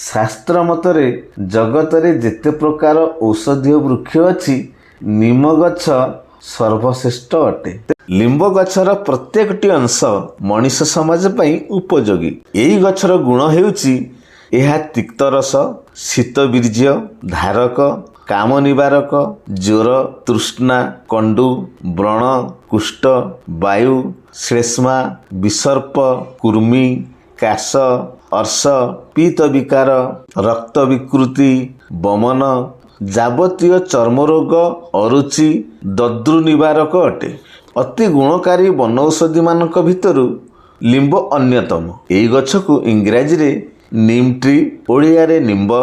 शास्त्र मतरे जगतरे जेते प्रकार औषधीय वृक्ष अछि निम गछ सर्वश्रेष्ठ अटे। लिंब गछर प्रत्येकटी अंश मनुष्य समाज पई उपयोगी। एई गछर गुण हेउची एहा तिक्त रस, शीत बीर्य, धारक, काम निवारक, ज्वर, तृष्णा, कंडु, व्रण, कुष्ठ, वायु, श्लेष्मा, विसर्प, कुर्मी, काश, अर्श, पीत विकार, रक्त विकृति, वमन, जावतीय चर्म रोग, अरुचि, दद्रु निवारक अटे। अति गुणकारी वनौषधि मानक भितरु लिंब अन्यतम। एई गछकु इंग्राजी रे नीम ट्री, ओडिया रे निंब,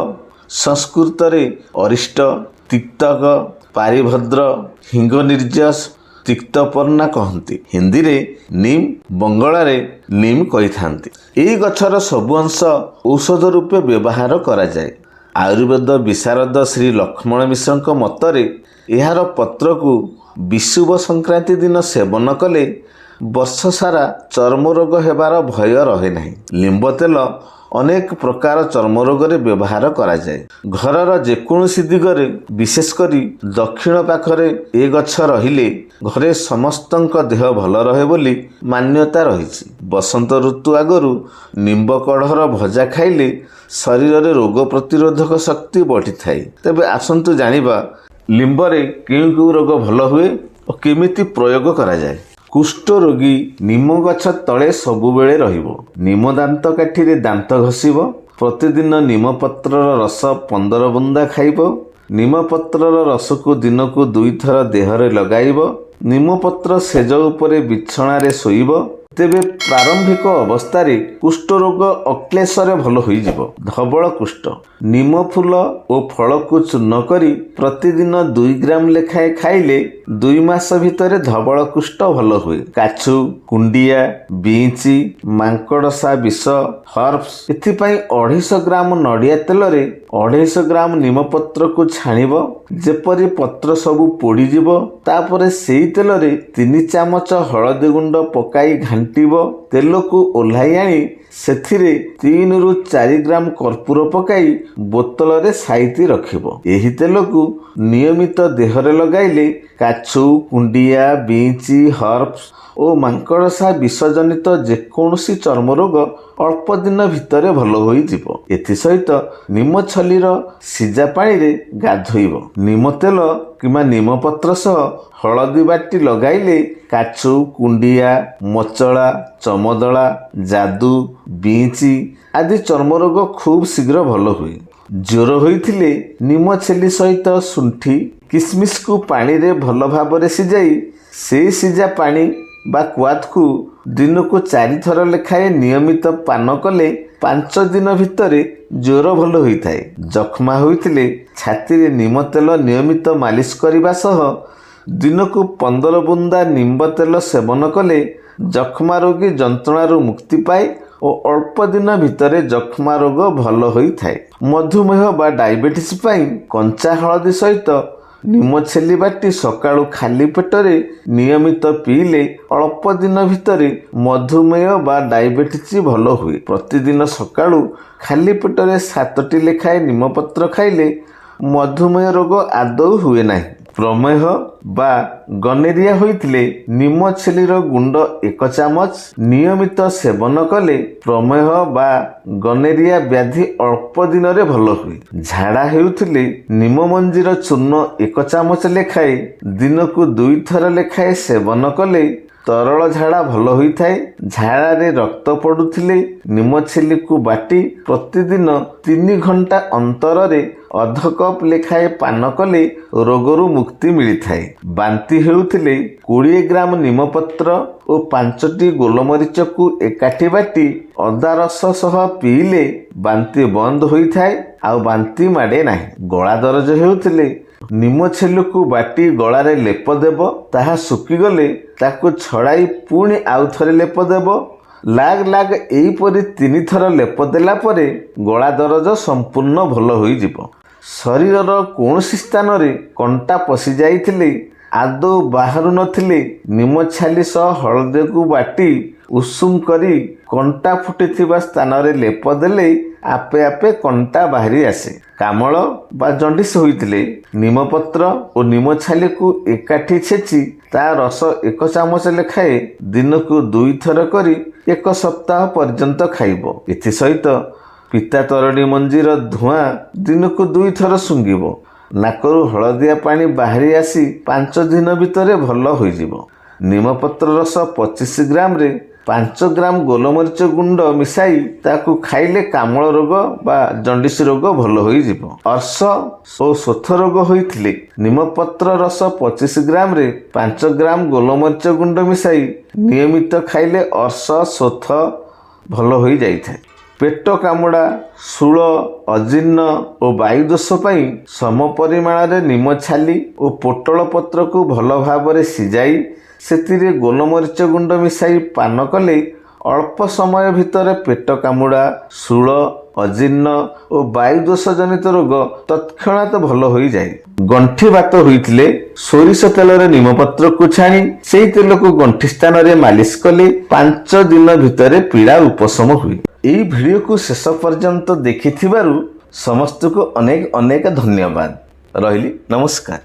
संस्कृत रे अरिष्ट, तिक्तक, पारिभद्र, हिंग निर्जस, तिक्तपर्णा कहती। हिंदी रे नीम, बंगला रे नीम कहिथांती। एई गछर सबु अंश औषध रूपे व्यवहार करा जाए। आयुर्वेद विशारद श्री लक्ष्मण मिश्रଙ୍କ मतरे एहार पत्र को विषुव संक्रांति दिन सेवन कले वर्ष सारा चर्म रोग हेबार भय रहे नहीं। लिंब तेल अनेक प्रकार चर्म रोग रे व्यवहार करा जाए। घरर जेकोसी दिगरे विशेषकर दक्षिण पाखरे ए गछ रहिले घरे समस्तଙ୍କ देह भल रहे बोली मान्यता रही। बसंत ऋतु आगरू निंब कढ़र भजा खाइले शरीर रे रोग प्रतिरोधक शक्ति बढ़ी थाए। तेबे आसंतु जानिबा लिंबरे केउ रोग भल हुए और केमिति प्रयोग करा जाए। कुष्ठ रोगी निम गछ तले सबुबेले रहिबो। निम दांत काठी रे दांत घसीब। प्रतिदिन निम पत्रर रस 15 बुंदा खाइब। निम पत्रर रस को दिन को 2 थर देहरे लगाइब। निम पत्र सेज उपरे बिछଣା रे शोइब। तेबे प्रारंभिक अवस्था कुष्ठ रोग अक्लेशरे भल होई जिवो। धवल कुष्ठ निम फूल और फल को चूर्ण करी प्रतिदिन 2 ग्राम लेखाए खाइले 2 मास भितरे धवल कुष्ठ भल हुए। काछु, कुंडिया, बींची, मांकड़सा विष, हर्ब्स एथिपाई 250 ग्राम नड़िया तेल रे 250 ग्राम निम पत्र को छाणिब। जेपरी पत्र सबु पोड़ी जिवो। तापरे सेई तेल रे 3 चामच हळदी गुंड पकाई घांटिब। तेल को ओल्हाई आनी सेथिरे 3 रु 4 ग्राम कर्पूर पकाई बोतल रे साइती रखिबो। एही तेल को नियमित देहरे लगाइले काछु, कुंडिया, बींची, हर्ब्स और मांकड़सा विषजनित जेकोसी चर्म रोग अल्प दिन भितरे भल होई जिवो। एथि सहित निम छलीर सिजा पानी रे गाधोइबो। निम तेल किमा निम पत्र सह हळदी बाटी लगाइले काछु, कुंडिया, मचला, चमदला, जादू, बींची आदि चर्म रोग खूब शीघ्र भल हुए। ज्वर होइथिले निम छेली सहित सुंठी, किसमिस को पानी रे भल भाबरे सिजाई से सिजा पानी बा क्वाथ को दिन को 4 थर लेखाए नियमित पान कले 5 दिन भितरे ज्वर भल होइथाए। जख्मा होइथिले छाती रे निम तेल नियमित मालिश करिबा सह दिन को 15 बुंदा निंब तेल सेवन कले जख्मा रोगी जंत्रणारू मुक्ति पाए और अल्प दिन भितरे जख्मा रोग भल होइथाए। मधुमेह बा डायबिटीज पाई कंचा हळदी सहित निम छेली बाटी सकाळू खाली पेटरे नियमित पीले अल्प दिन भितरे मधुमेह बा डायबिटीज भल हुए। प्रतिदिन सकाळू खाली पेटरे 7टी लेखाए निमपत्र खाइले मधुमेह रोग आदौ हुए नाही। प्रमेह बा गनेरिया होइथिले निम छेलीर गुंड 1 चामच नियमित सेवन कले प्रमेह बा गनेरिया व्याधि अल्प दिन रे भल हुए। झाड़ा हेउथिले निम मंजीर चूर्ण 1 चामच लेखाए दिन को 2 थर लेखाए सेवन कले तरल झाड़ा भल होइथाए। झाड़ा रे रक्त पड़ुथिले निम छेली को बाटी प्रतिदिन 3 घंटा अंतर रे अध कप लेखाए पान कले रोगरू मुक्ति मिलिथाए। बांती हेउथिले 20 ग्राम निमपत्र और 5टी गोलमरीच को एकाठी बाटी अदा रस सह पीले बांती बंद होइथाए आ बांती माडे नाही। गला दरज हेउथिले निम छेलु को बाटी गलारे लेप देब। ताहा सुखी गले ताको छड़ाई पुणी आउ थरे लेप देब। लाग लाग एहीपरि 3 थर लेप देला परे गला दरज संपूर्ण भल होई जिवो। शरीरर कौनसी स्थान रे कंटा पशि जाइथिले आदौ बाहरु नथिले निम छाली सह हळदी को बाटी उषुम करी कंटा फुटिथिबा स्थान रे लेप देले ଆପେ ଆପେ କଣ୍ଟା ବାହାରି ଆସେ। କାମଳ ବା ଜଣ୍ଡିସ ହୋଇଥିଲେ ନିମପତ୍ର ଓ ନିମ ଛାଲିକୁ ଏକାଠି ଛେଚି ତା ରସ 1 ଚାମଚ ଲେଖାଏଁ ଦିନକୁ 2 ଥର କରି 1 ସପ୍ତାହ ପର୍ଯ୍ୟନ୍ତ ଖାଇବ। ଏଥିସହିତ ପିତା ତରଣୀ ମଞ୍ଜିର ଧୂଆଁ ଦିନକୁ 2 ଥର ଶୁଙ୍ଘିବ। ନାକରୁ ହଳଦିଆ ପାଣି ବାହାରି ଆସି 5 ଦିନ ଭିତରେ ଭଲ ହୋଇଯିବ। ନିମପତ୍ର ରସ 25 ଗ୍ରାମରେ 5 ଗ୍ରାମ ଗୋଲମରିଚ ଗୁଣ୍ଡ ମିଶାଇ ତାକୁ ଖାଇଲେ କାମଳ ରୋଗ ବା ଜଣ୍ଡିସ ରୋଗ ଭଲ ହୋଇଯିବ। ଅର୍ଶ ଓ ଶୋଥ ରୋଗ ହୋଇଥିଲେ ନିମପତ୍ର ରସ 25 ଗ୍ରାମରେ 5 ଗ୍ରାମ ଗୋଲମରିଚ ଗୁଣ୍ଡ ମିଶାଇ ନିୟମିତ ଖାଇଲେ ଅର୍ଶ ଶୋଥ ଭଲ ହୋଇଯାଇଥାଏ। ପେଟ କାମୁଡ଼ା, ଶୂଳ, ଅଜୀର୍ଣ୍ଣ ଓ ବାୟୁ ଦୋଷ ପାଇଁ ସମ ପରିମାଣରେ ନିମ ଛାଲି ଓ ପୋଟଳ ପତ୍ରକୁ ଭଲ ଭାବରେ ସିଝାଇ ସେଥିରେ ଗୋଲମରିଚ ଗୁଣ୍ଡ ମିଶାଇ ପାନ କଲେ ଅଳ୍ପ ସମୟ ଭିତରେ ପେଟ କାମୁଡ଼ା, ଶୂଳ, ଅଜୀର୍ଣ୍ଣ ଓ ବାୟୁ ଦୋଷ ଜନିତ ରୋଗ ତତ୍କ୍ଷଣାତ ଭଲ ହୋଇଯାଏ। ଗଣ୍ଠି ବାତ ହୋଇଥିଲେ ସୋରିଷ ତେଲରେ ନିମପତ୍ରକୁ ଛାଣି ସେହି ତେଲକୁ ଗଣ୍ଠି ସ୍ଥାନରେ ମାଲିସ କଲେ 5 ଦିନ ଭିତରେ ପୀଡ଼ା ଉପଶମ ହୁଏ। ଏହି ଭିଡ଼ିଓକୁ ଶେଷ ପର୍ଯ୍ୟନ୍ତ ଦେଖିଥିବାରୁ ସମସ୍ତଙ୍କୁ ଅନେକ ଅନେକ ଧନ୍ୟବାଦ। ରହିଲି, ନମସ୍କାର।